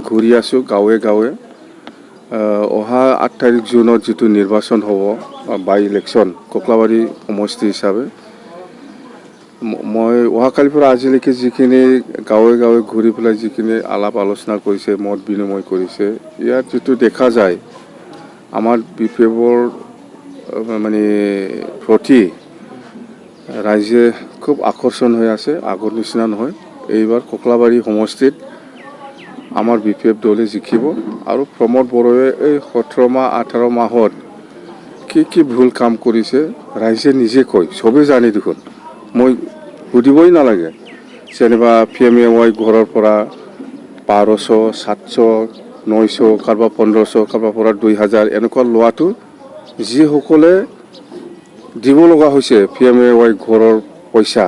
ঘূৰি আছোঁ গাঁৱে গাঁৱে। অহা 8 তাৰিখ জুনত যিটো নিৰ্বাচন হ'ব বাই ইলেকশ্যন ককলাবাৰী সমষ্টি হিচাপে, মই অহাকালিৰ পৰা আজিলৈকে যিখিনি গাঁৱে গাঁৱে ঘূৰি পেলাই যিখিনি আলাপ আলোচনা কৰিছে, মত বিনিময় কৰিছে, ইয়াত যিটো দেখা যায় আমাৰ বিপ্লৱৰ মানে প্ৰতি ৰাইজে খুব আকৰ্ষণ হৈ আছে, আগৰ নিচিনা নহয়। এইবাৰ ককলাবাৰী সমষ্টিত আমাৰ বিপ্লৱ দলে জিকিব আৰু প্ৰমোদ বড়োৱে এই 17 মাহ 18 মাহত কি ভুল কাম কৰিছে ৰাইজে নিজে কয়, চবেই জানি দেখোন, মই সুধিবই নালাগে। যেনিবা PMAY ঘৰৰ পৰা 1200, 700, 900, কাৰোবাৰ 1500, কাৰোবাৰ পৰা 2000 এনেকুৱা লোৱাটো যিসকলে দিব লগা হৈছে PMAY ঘৰৰ পইচা,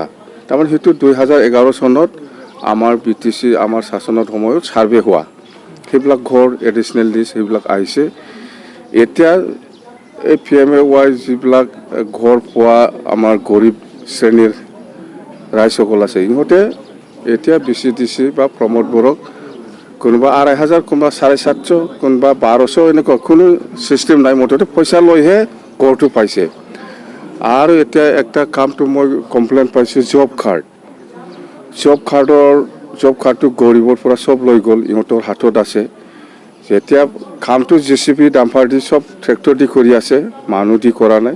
তাৰমানে সেইটো 2011 চনত আমাৰ BTC আমাৰ শাসনৰ সময়ত ছাৰ্ভে হোৱা সেইবিলাক ঘৰ এডিশ্যনেল লিষ্ট সেইবিলাক আহিছে। এতিয়া এই PMAY যিবিলাক ঘৰ পোৱা আমাৰ গৰীব শ্ৰেণীৰ ৰাইজসকল আছে, ইহঁতে এতিয়া BCDC বা প্ৰমোদ বড়োক কোনোবা 2500, কোনোবা 750, কোনোবা 1200, এনেকুৱা কোনো ছিষ্টেম নাই, মুঠতে পইচা লৈহে ঘৰটো পাইছে। আৰু এতিয়া একটা কামটো মই কমপ্লেইন পাইছোঁ, জব কাৰ্ডটো গৰীবৰ পৰা চব লৈ গ'ল, ইহঁতৰ হাতত আছে। যেতিয়া কামটো JCB ডাম্পাৰ দি চব ট্ৰেক্টৰ দি কৰি আছে, মানুহ দি কৰা নাই।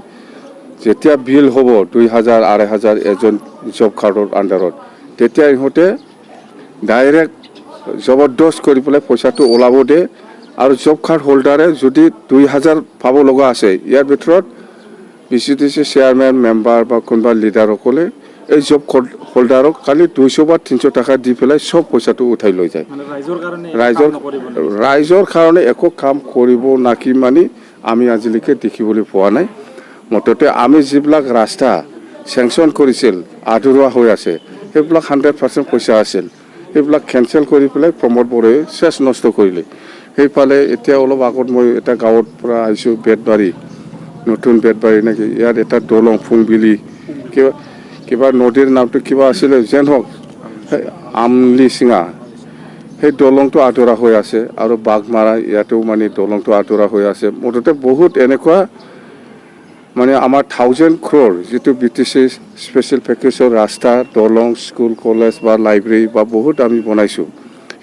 যেতিয়া বিল হ'ব 2000, 2500 এজন জব কাৰ্ডৰ আণ্ডাৰত, তেতিয়া ইহঁতে ডাইৰেক্ট জবৰদস্ত কৰি পেলাই পইচাটো ওলাব দিয়ে। আৰু জব কাৰ্ড হোল্ডাৰে যদি 2000 পাব লগা আছে, ইয়াৰ ভিতৰত BCDC চেয়াৰমেন মেম্বাৰ বা কোনোবা লিডাৰসকলে এই জব হোল্ডাৰক খালি 200 বা 300 টকা দি পেলাই চব পইচাটো উঠাই লৈ যায়। ৰাইজৰ কাৰণে একো কাম কৰিব নাকি মানে আমি আজিলৈকে দেখিবলৈ পোৱা নাই। মুঠতে আমি যিবিলাক ৰাস্তা চেংচন কৰিছিল, আধৰুৱা হৈ আছে, সেইবিলাক 100% পইচা আছিল, সেইবিলাক কেঞ্চেল কৰি পেলাই প্ৰমোদ বড়োৱে চেছ নষ্ট কৰিলে। সেইফালে এতিয়া অলপ আগত মই এটা গাঁৱৰ পৰা আহিছোঁ, বেতবাৰী, নতুন বেতবাৰী নেকি, ইয়াত এটা দলং ফুংবিলি কিবা নদীৰ নামটো কিবা আছিলে, যেন হওক আমলি চিঙা, সেই দলংটো আধৰুৱা হৈ আছে। আৰু বাঘমাৰা ইয়াতেও মানে দলংটো আধৰুৱা হৈ আছে। মুঠতে বহুত এনেকুৱা মানে আমাৰ 1000 crore যিটো BTC স্পেচিয়েল পেকেজৰ ৰাস্তা, দলং, স্কুল, কলেজ বা লাইব্ৰেৰী বা বহুত আমি বনাইছোঁ,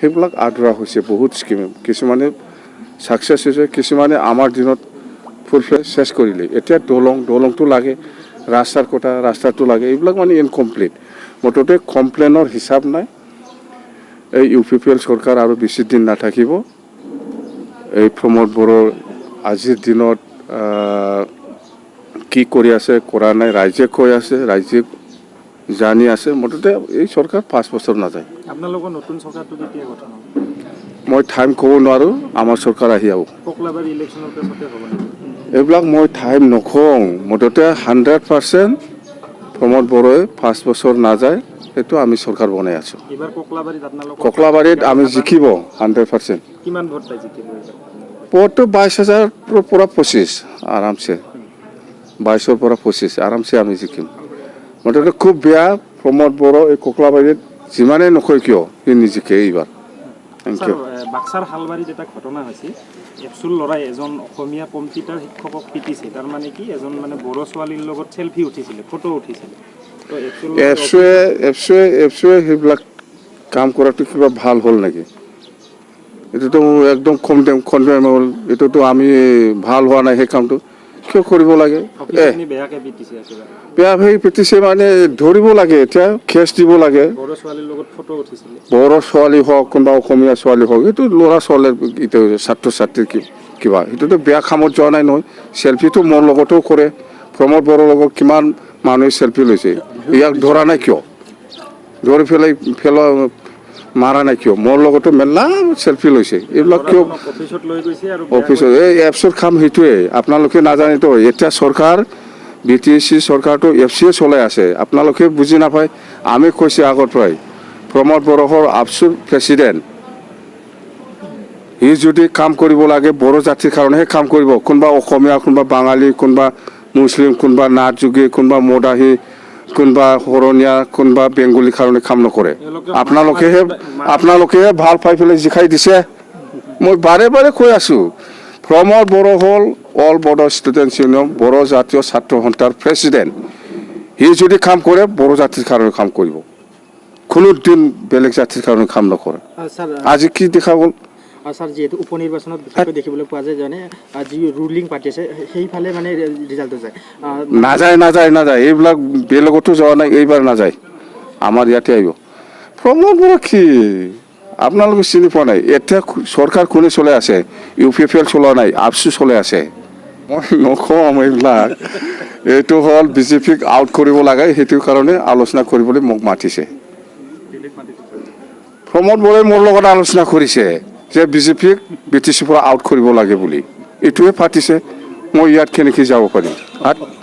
সেইবিলাক আধৰুৱা হৈছে। বহুত স্কিম কিছুমানে ছাকচেছ হৈছে, কিছুমানে আমাৰ দিনত ফুলফিল চেছ কৰিলে। এতিয়া দলংটো লাগে, ৰাস্তাটো লাগে, এইবিলাক মানে ইনকমপ্লিট। মুঠতে কমপ্লেইনৰ হিচাপ নাই। এই UPPL চৰকাৰ আৰু বেছি দিন নাথাকিব। এই প্ৰমোদ বড়োৰ আজিৰ দিনত কি কৰি আছে কৰা নাই ৰাইজে কৈ আছে, ৰাইজে জানি আছে। মুঠতে এই চৰকাৰ 5 বছৰ নাযায়। আপোনালোকৰ নতুন চৰকাৰটো কেতিয়া গঠন হ'ব? মই টাইম ক'ব নোৱাৰোঁ, আমাৰ চৰকাৰ আহি আহক। ককলাবাৰী ইলেকশ্যনৰ পিছতে হ'ব নেকি? এইবিলাক মই টাইম নকওঁ। মুঠতে 100% প্ৰমোদ বড়োৱে 5 বছৰ নাযায়, সেইটো আমি চৰকাৰ বনাই আছোঁ। এইবাৰ ককলাবাৰীত আমি জিকিব 100%। কিমান ভোট পাই জিকিব? ভোটটো 22,000 পৰা 25 আৰামছে, 22ৰ পৰা 25 আৰামছে আমি জিকিম। মুঠতে খুব বেয়া, প্ৰমোদ বড়ো এই ককলাবাৰীত যিমানেই নকয় কিয় সি নিজিকে এইবাৰ। বাক্সাৰ হালবাৰীত এটা ঘটনা হৈছে, এপচুৰ ল'ৰাই এজন অসমীয়া কম্পিউটাৰ শিক্ষকক পিটিছে। তাৰমানে কি, এজন মানে বড়ো ছোৱালীৰ লগত চেলফি উঠিছিলে, ফটো উঠিছিলে। এপচুৱে সেইবিলাক কাম কৰাটো কিবা ভাল হ'ল নেকি? এইটোতো একদম কনডেম হ'ল। এইটোতো আমি ভাল হোৱা নাই, সেই কামটো কিয় কৰিব লাগে? বেয়াভাৱে পিটিছে মানে ধৰিব লাগে, এতিয়া কেছ দিব লাগে। বড়ো ছোৱালীৰ লগত ফটো উঠিছিলে, বড়ো ছোৱালী হওক কোনোবা অসমীয়া ছোৱালী হওক, এইটো ল'ৰা ছোৱালীৰ এইটো ছাত্ৰ ছাত্ৰীৰ কিবা, সেইটোতো বেয়া কামত যোৱা নাই নহয়। চেলফিটো মোৰ লগতো কৰে, প্ৰমোদ বড়োৰ লগত কিমান মানুহে চেলফি লৈছে, ইয়াক ধৰা নাই কিয়? ধৰি পেলাই মাৰা নাই কিয়? মোৰ লগতো মেলা চেলফি লৈছে, এইবিলাক কিয়? অফিচত এই এপছৰ কাম সেইটোৱে, আপোনালোকে নাজানেতো। এতিয়া চৰকাৰ BTC চৰকাৰটো FCA চলাই আছে, আপোনালোকে বুজি নাপায়। আমি কৈছোঁ আগৰ পৰাই, প্ৰমোদ বড়োৰ আবছুৰ প্ৰেচিডেণ্ট, সি যদি কাম কৰিব লাগে বড়ো জাতিৰ কাৰণেহে কাম কৰিব। কোনোবা অসমীয়া, কোনোবা বাঙালী, কোনোবা মুছলিম, কোনোবা নাথ যোগী, কোনোবা মদাহী, কোনোবা শৰণীয়া, কোনোবা বেংগলীৰ কাৰণে কাম নকৰে। আপোনালোকেহে ভাল পাই পেলাই জিকাই দিছে। মই বাৰে বাৰে কৈ আছোঁ প্ৰমোদ বড়ো হ'ল all Boro students union Boro জাতীয় ছাত্ৰ সন্থাৰ প্ৰেচিডেণ্ট সি যদি কাম কৰে বড়ো জাতিৰ কাৰণে কাম কৰিব কোনো দিন বেলেগ জাতিৰ কাৰণে কাম নকৰে ছাৰ আজি কি দেখা গ'ল ছাৰ যিহেতু উপ নিৰ্বাচনত বিশেষকৈ দেখিবলৈ পোৱা যায় যেনে যি ৰুলিং পাৰ্টি আছে সেইফালে মানে ৰিজাল্টটো যায় নাযায় এইবিলাক বেলেগতো যোৱা নাই এইবাৰ নাযায় আমাৰ ইয়াতে আহিব প্ৰমোদ বড়ো কি আপোনালোকে চিনি পোৱা নাই এতিয়া চৰকাৰ কোনে চলাই আছে UPPL চলোৱা নাই আবছু চলাই আছে মই নকওঁ এইবিলাক এইটো হ'ল বিজেপিক আউট কৰিব লাগে সেইটো কাৰণে আলোচনা কৰিবলৈ মোক মাতিছে প্ৰমোদ বড়োই মোৰ লগত আলোচনা কৰিছে যে বিজেপিক BTCৰ পৰা আউট কৰিব লাগে বুলি এইটোৱে পাতিছে মই ইয়াত কেনেকৈ যাব পাৰিম